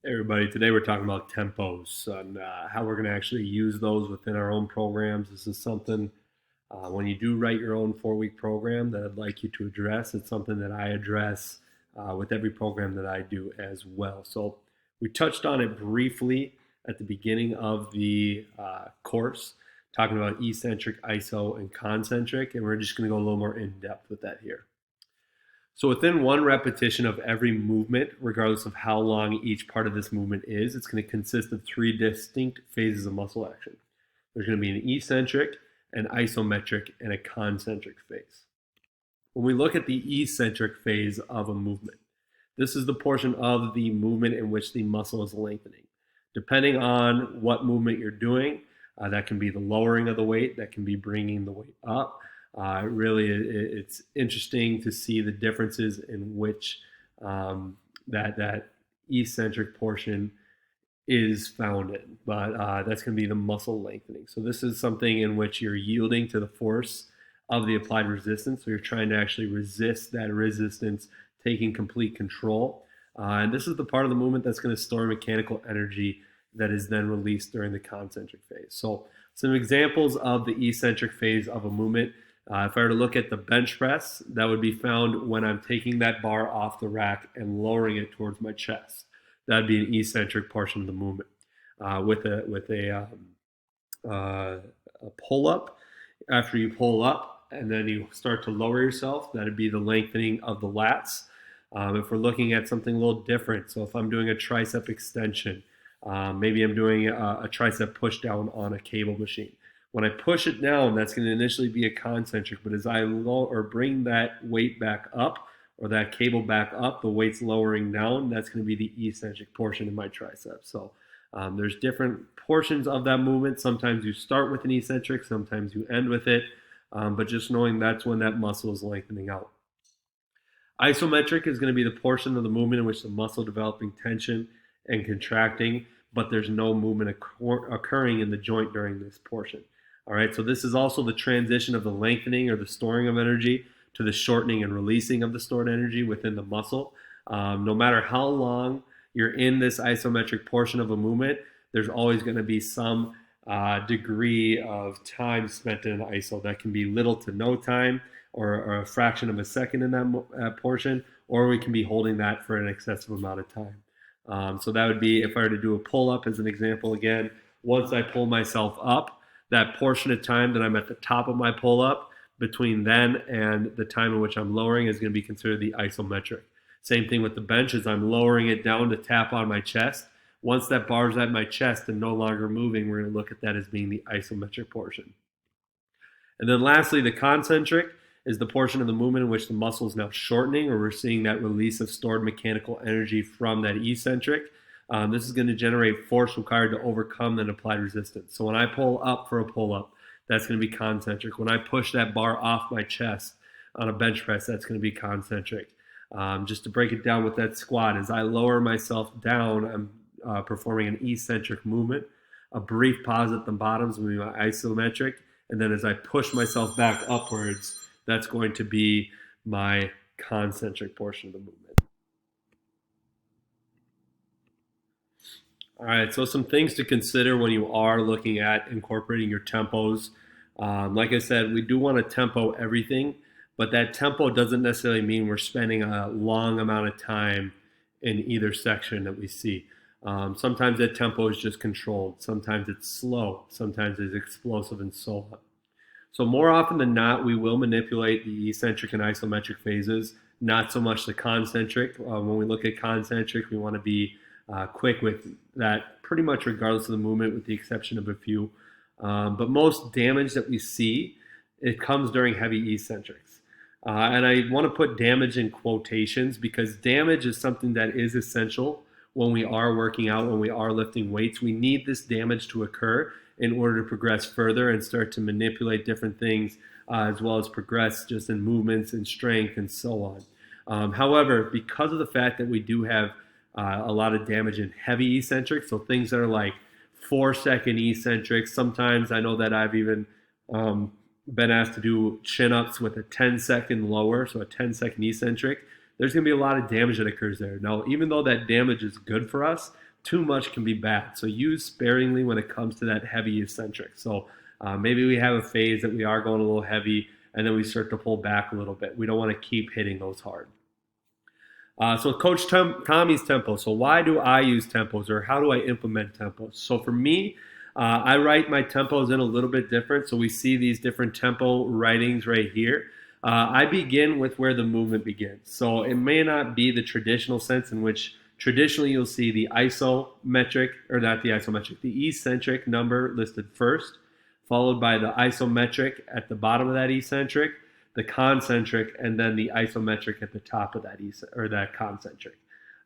Hey everybody, today we're talking about tempos and how we're going to actually use those within our own programs. This is something when you do write your own 4 week program that I'd like you to address. It's something that I address with every program that I do as well. So we touched on it briefly at the beginning of the course, talking about eccentric, iso, and concentric, and we're just going to go a little more in depth with that here. So within one repetition of every movement, regardless of how long each part of this movement is, it's going to consist of three distinct phases of muscle action. There's going to be an eccentric, an isometric, and a concentric phase. When we look at the eccentric phase of a movement, this is the portion of the movement in which the muscle is lengthening. Depending on what movement you're doing, that can be the lowering of the weight, that can be bringing the weight up. It's interesting to see the differences in which that eccentric portion is found in, but that's going to be the muscle lengthening. So this is something in which you're yielding to the force of the applied resistance. So you're trying to actually resist that resistance, taking complete control. And this is the part of the movement that's going to store mechanical energy that is then released during the concentric phase. So some examples of the eccentric phase of a movement. If I were to look at the bench press, that would be found when I'm taking that bar off the rack and lowering it towards my chest. That'd be an eccentric portion of the movement. A pull up, after you pull up and then you start to lower yourself, that'd be the lengthening of the lats. If we're looking at something a little different, so if I'm doing a tricep extension, maybe I'm doing a tricep push down on a cable machine. When I push it down, that's going to initially be a concentric, but as I bring that weight back up or that cable back up, the weight's lowering down, that's going to be the eccentric portion of my tricep. So there's different portions of that movement. Sometimes you start with an eccentric, sometimes you end with it, but just knowing that's when that muscle is lengthening out. Isometric is going to be the portion of the movement in which the muscle developing tension and contracting, but there's no movement occurring in the joint during this portion. All right, so this is also the transition of the lengthening or the storing of energy to the shortening and releasing of the stored energy within the muscle. No matter how long you're in this isometric portion of a movement, there's always going to be some degree of time spent in an iso. That can be little to no time or a fraction of a second in that portion, or we can be holding that for an excessive amount of time. So that would be if I were to do a pull-up as an example again. Once I pull myself up, that portion of time that I'm at the top of my pull-up, between then and the time in which I'm lowering is going to be considered the isometric. Same thing with the bench, as I'm lowering it down to tap on my chest. Once that bar's at my chest and no longer moving, we're going to look at that as being the isometric portion. And then lastly, the concentric is the portion of the movement in which the muscle is now shortening, or we're seeing that release of stored mechanical energy from that eccentric. This is going to generate force required to overcome that applied resistance. So when I pull up for a pull-up, that's going to be concentric. When I push that bar off my chest on a bench press, that's going to be concentric. Just to break it down with that squat, as I lower myself down, I'm performing an eccentric movement. A brief pause at the bottom is going to be my isometric. And then as I push myself back upwards, that's going to be my concentric portion of the movement. All right, so some things to consider when you are looking at incorporating your tempos. Like I said, we do want to tempo everything, but that tempo doesn't necessarily mean we're spending a long amount of time in either section that we see. Sometimes that tempo is just controlled. Sometimes it's slow. Sometimes it's explosive and so on. So more often than not, we will manipulate the eccentric and isometric phases, not so much the concentric. When we look at concentric, we want to be quick with that pretty much regardless of the movement, with the exception of a few. But most damage that we see, it comes during heavy eccentrics. And I want to put damage in quotations because damage is something that is essential when we are working out, when we are lifting weights. We need this damage to occur in order to progress further and start to manipulate different things, as well as progress just in movements and strength and so on. However, because of the fact that we do have a lot of damage in heavy eccentrics, so things that are like 4-second eccentrics. Sometimes I know that I've even been asked to do chin-ups with a 10-second lower, so a 10-second eccentric. There's going to be a lot of damage that occurs there. Now, even though that damage is good for us, too much can be bad. So use sparingly when it comes to that heavy eccentric. So maybe we have a phase that we are going a little heavy, and then we start to pull back a little bit. We don't want to keep hitting those hard. So Coach Tommy's tempo. So why do I use tempos, or how do I implement tempos? So for me, I write my tempos in a little bit different. So we see these different tempo writings right here. I begin with where the movement begins. So it may not be the traditional sense in which traditionally you'll see the isometric, or not the isometric, the eccentric number listed first, followed by the isometric at the bottom of that eccentric, the concentric, and then the isometric at the top of that concentric.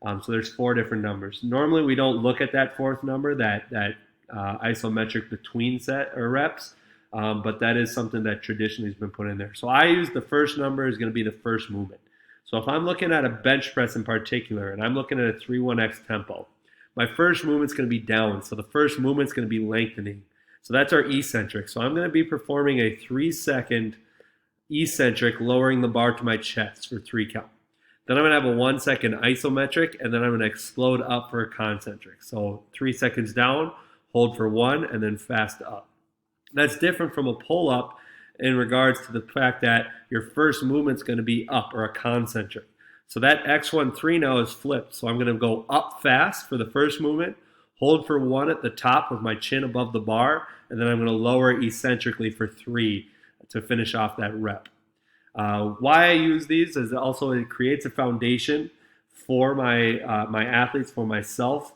So there's 4 different numbers. Normally we don't look at that 4th number, that isometric between set or reps, but that is something that traditionally has been put in there. So I use the first number is going to be the first movement. So if I'm looking at a bench press in particular, and I'm looking at a 3-1-X tempo, my first movement's going to be down. So the first movement's going to be lengthening. So that's our eccentric. So I'm going to be performing a 3-second eccentric, lowering the bar to my chest for 3 count. Then I'm going to have a 1-second isometric, and then I'm going to explode up for a concentric. So 3 seconds down, hold for 1, and then fast up. That's different from a pull-up in regards to the fact that your first movement's going to be up, or a concentric. So that X1-3 now is flipped. So I'm going to go up fast for the first movement, hold for 1 at the top with my chin above the bar, and then I'm going to lower eccentrically for 3 to finish off that rep. Why I use these is also it creates a foundation for my athletes, for myself.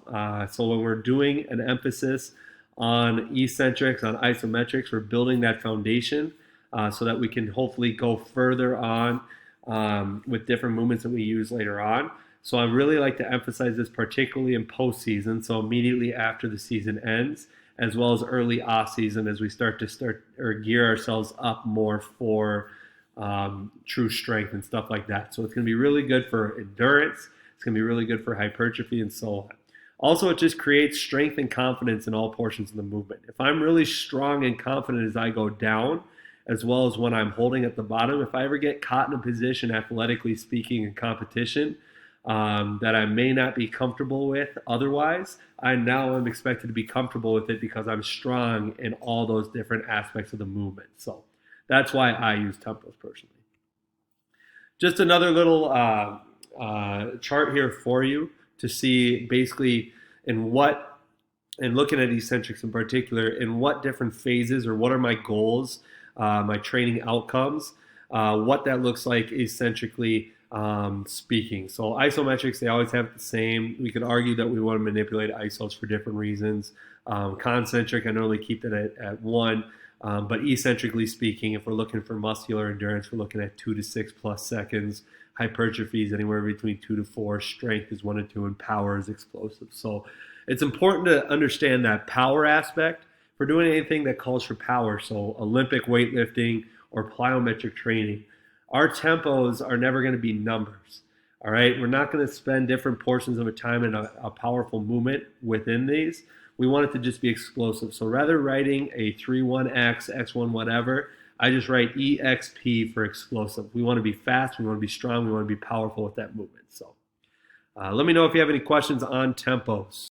So when we're doing an emphasis on eccentrics, on isometrics, we're building that foundation so that we can hopefully go further on with different movements that we use later on. So I really like to emphasize this particularly in postseason, so immediately after the season ends, as well as early off season as we start or gear ourselves up more for true strength and stuff like that. So it's going to be really good for endurance. It's going to be really good for hypertrophy and so on. Also, it just creates strength and confidence in all portions of the movement. If I'm really strong and confident as I go down, as well as when I'm holding at the bottom, if I ever get caught in a position, athletically speaking, in competition, that I may not be comfortable with otherwise, I now am expected to be comfortable with it because I'm strong in all those different aspects of the movement. So that's why I use tempos personally. Just another little chart here for you to see basically in looking at eccentrics in particular, in what different phases or what are my goals, my training outcomes, what that looks like eccentrically speaking. So isometrics, they always have the same. We could argue that we want to manipulate isos for different reasons. Concentric, I normally keep it at 1. But eccentrically speaking, if we're looking for muscular endurance, we're looking at 2 to 6 plus seconds. Hypertrophy is anywhere between 2 to 4. Strength is 1 to 2, and power is explosive. So it's important to understand that power aspect for doing anything that calls for power. So Olympic weightlifting or plyometric training, our tempos are never going to be numbers. All right, we're not going to spend different portions of a time in a powerful movement within these. We want it to just be explosive. So rather writing a 3-1-X, X1 whatever, I just write EXP for explosive. We want to be fast, we want to be strong, we want to be powerful with that movement. So let me know if you have any questions on tempos.